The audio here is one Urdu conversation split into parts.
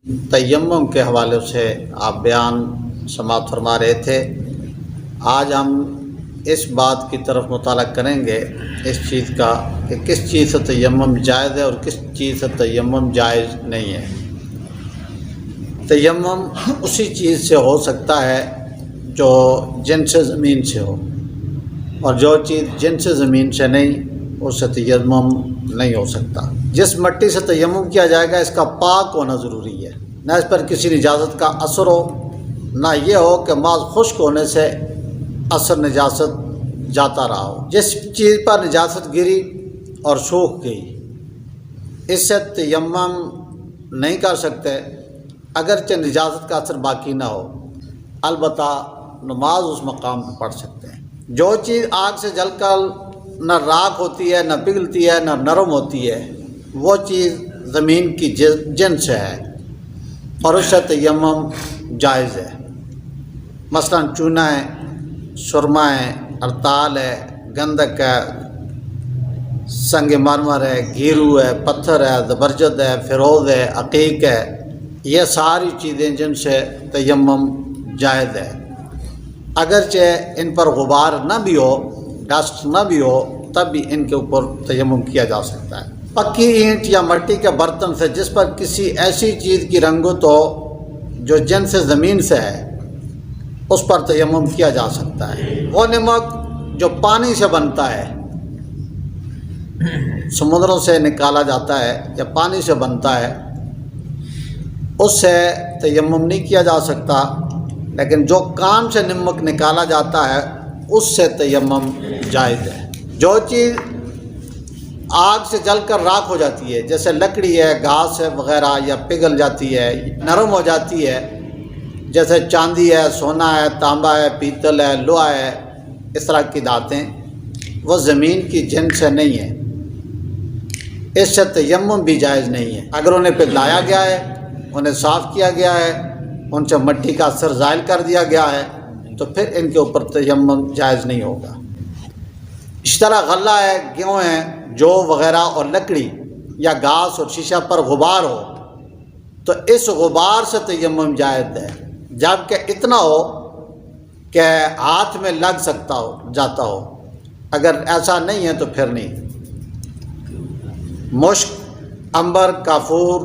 تیمم کے حوالے سے آپ بیان سماعت فرما رہے تھے۔ آج ہم اس بات کی طرف مطالعہ کریں گے اس چیز کا کہ کس چیز سے تیمم جائز ہے اور کس چیز سے تیمم جائز نہیں ہے۔ تیمم اسی چیز سے ہو سکتا ہے جو جن سے زمین سے ہو، اور جو چیز جن سے زمین سے نہیں اس سے تیمم نہیں ہو سکتا۔ جس مٹی سے تیمم کیا جائے گا اس کا پاک ہونا ضروری ہے، نہ اس پر کسی نجاست کا اثر ہو، نہ یہ ہو کہ محض خشک ہونے سے اثر نجاست جاتا رہا ہو۔ جس چیز پر نجاست گری اور سوکھ گئی اس سے تیمم نہیں کر سکتے اگرچہ نجاست کا اثر باقی نہ ہو، البتہ نماز اس مقام پہ پڑھ سکتے ہیں۔ جو چیز آگ سے جل کر نہ راکھ ہوتی ہے، نہ پگھلتی ہے، نہ نرم ہوتی ہے، وہ چیز زمین کی جن سے ہے اور اس سے تیمم جائز ہے۔ مثلا چونا ہے، سرما ہے، ارتال ہے، گندک ہے، سنگ مرمر ہے، گھیرو ہے، پتھر ہے، زبرجد ہے، فیروز ہے، عقیق ہے، یہ ساری چیزیں جن سے تیمم جائز ہے۔ اگرچہ ان پر غبار نہ بھی ہو، ڈسٹ نہ بھی ہو، تب بھی ان کے اوپر تیمم کیا جا سکتا ہے۔ پکی اینٹ یا مٹی کے برتن سے جس پر کسی ایسی چیز کی رنگت ہو جو جن سے زمین سے ہے اس پر تیمم کیا جا سکتا ہے۔ وہ نمک جو پانی سے بنتا ہے، سمندروں سے نکالا جاتا ہے یا پانی سے بنتا ہے، اس سے تیمم نہیں کیا جا سکتا، لیکن جو کان سے نمک نکالا جاتا ہے اس سے تیمم جائز ہے۔ جو چیز آگ سے جل کر راکھ ہو جاتی ہے، جیسے لکڑی ہے، گھاس ہے وغیرہ، یا پگھل جاتی ہے، نرم ہو جاتی ہے، جیسے چاندی ہے، سونا ہے، تانبا ہے، پیتل ہے، لوہا ہے، اس طرح کی دھاتیں، وہ زمین کی جن سے نہیں ہے، اس سے تیمم بھی جائز نہیں ہے۔ اگر انہیں پگھلایا گیا ہے، انہیں صاف کیا گیا ہے، ان سے مٹی کا اثر زائل کر دیا گیا ہے تو پھر ان کے اوپر تیمم جائز نہیں ہوگا۔ اس طرح غلہ ہے، گیہوں ہے، جو وغیرہ اور لکڑی یا گھاس اور شیشہ پر غبار ہو تو اس غبار سے تیمم جائز ہے، جبکہ اتنا ہو کہ ہاتھ میں لگ سکتا ہو جاتا ہو۔ اگر ایسا نہیں ہے تو پھر نہیں۔ مشک، عنبر، کافور،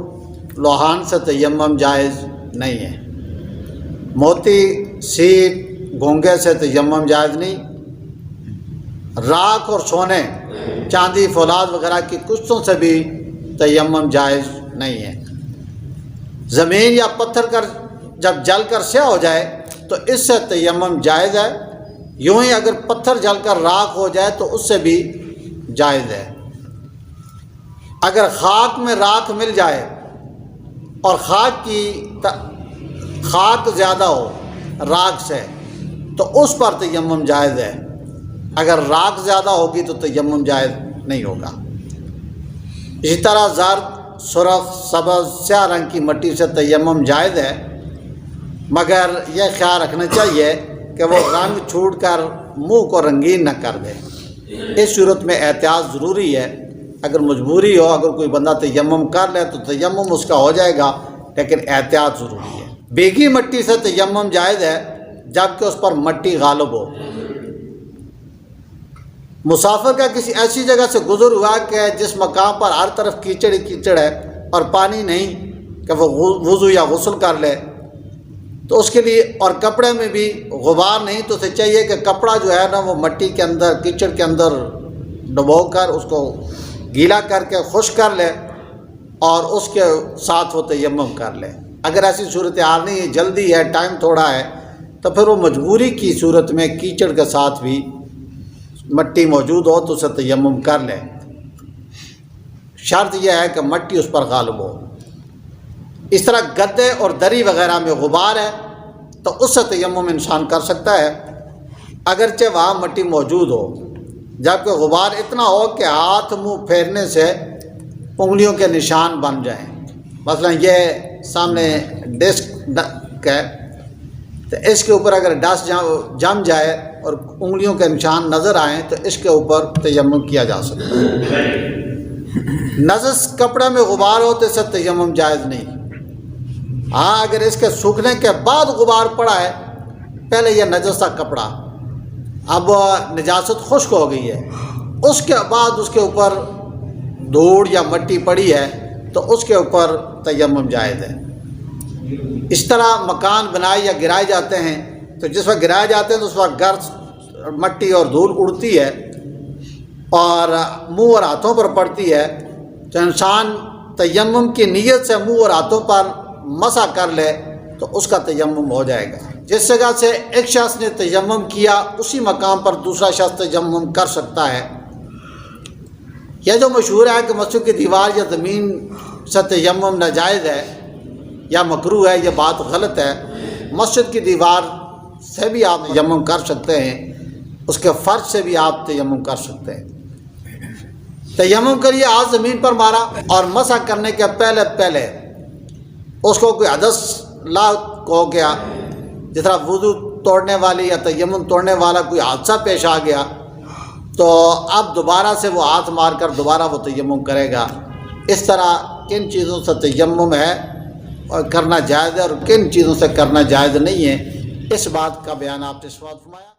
لوہان سے تیمم جائز نہیں ہے۔ موتی، سیب، گونگے سے تیمم جائز نہیں۔ راکھ اور سونے، چاندی، فولاد وغیرہ کی کشتوں سے بھی تیمم جائز نہیں ہے۔ زمین یا پتھر کر جب جل کر سیاہ ہو جائے تو اس سے تیمم جائز ہے، یوں ہی اگر پتھر جل کر راکھ ہو جائے تو اس سے بھی جائز ہے۔ اگر خاک میں راکھ مل جائے اور خاک زیادہ ہو راکھ سے تو اس پر تیمم جائز ہے، اگر راکھ زیادہ ہوگی تو تیمم جائز نہیں ہوگا۔ اسی طرح زرد، سرخ، سبز، سیاہ رنگ کی مٹی سے تیمم جائز ہے، مگر یہ خیال رکھنا چاہیے کہ وہ رنگ چھوڑ کر منہ کو رنگین نہ کر دے۔ اس صورت میں احتیاط ضروری ہے۔ اگر مجبوری ہو، اگر کوئی بندہ تیمم کر لے تو تیمم اس کا ہو جائے گا، لیکن احتیاط ضروری ہے۔ بھیگی مٹی سے تیمم جائز ہے جبکہ اس پر مٹی غالب ہو۔ مسافر کا کسی ایسی جگہ سے گزر ہوا کہ جس مقام پر ہر طرف کیچڑ ہی کیچڑ ہے اور پانی نہیں کہ وہ وضو یا غسل کر لے، تو اس کے لیے، اور کپڑے میں بھی غبار نہیں، تو اسے چاہیے کہ کپڑا جو ہے نا وہ مٹی کے اندر، کیچڑ کے اندر ڈبو کر اس کو گیلا کر کے خشک کر لے اور اس کے ساتھ وہ تیمم کر لے۔ اگر ایسی صورتحال نہیں ہے، جلدی ہے، ٹائم تھوڑا ہے، تو پھر وہ مجبوری کی صورت میں کیچڑ کے ساتھ بھی مٹی موجود ہو تو اسے تیمم کر لے۔ شرط یہ ہے کہ مٹی اس پر غالب ہو۔ اس طرح گدے اور دری وغیرہ میں غبار ہے تو اس سے تیمم انسان کر سکتا ہے اگرچہ وہاں مٹی موجود ہو، جبکہ غبار اتنا ہو کہ ہاتھ منہ پھیرنے سے انگلیوں کے نشان بن جائیں۔ مثلا یہ سامنے ڈسک ہے تو اس کے اوپر اگر ڈسٹ جم جائے اور انگلیوں کے نشان نظر آئیں تو اس کے اوپر تیمم کیا جا سکتا ہے۔ نجس کپڑے میں غبار ہو تو اس سے تیمم جائز نہیں۔ ہاں اگر اس کے سوکھنے کے بعد غبار پڑا ہے، پہلے یہ نجس تھا کپڑا، اب نجاست خشک ہو گئی ہے، اس کے بعد اس کے اوپر دھوڑ یا مٹی پڑی ہے تو اس کے اوپر تیمم جائز ہے۔ اس طرح مکان بنائے یا گرائے جاتے ہیں تو جس وقت گرائے جاتے ہیں تو اس وقت گرد مٹی اور دھول اڑتی ہے اور منہ اور ہاتھوں پر پڑتی ہے، تو انسان تیمم کی نیت سے منہ اور ہاتھوں پر مسح کر لے تو اس کا تیمم ہو جائے گا۔ جس جگہ سے ایک شخص نے تیمم کیا اسی مقام پر دوسرا شخص تیمم کر سکتا ہے۔ یہ جو مشہور ہے کہ مسجد کی دیوار یا زمین سے تیمم ناجائز ہے یا مکروہ ہے، یہ بات غلط ہے۔ مسجد کی دیوار سے بھی آپ تیمم کر سکتے ہیں، اس کے فرش سے بھی آپ تیمم کر سکتے ہیں۔ تیمم کریے، ہاتھ زمین پر مارا اور مسح کرنے کے پہلے اس کو کوئی حدث لاحق ہو گیا، جس طرح وضو توڑنے والی یا تیمم توڑنے والا کوئی حادثہ پیش آ گیا تو اب دوبارہ سے وہ ہاتھ مار کر دوبارہ وہ تیمم کرے گا۔ اس طرح کن چیزوں سے تیمم ہے اور کرنا جائز ہے اور کن چیزوں سے کرنا جائز نہیں ہے، اس بات کا بیان آپ نے سماعت فرمایا۔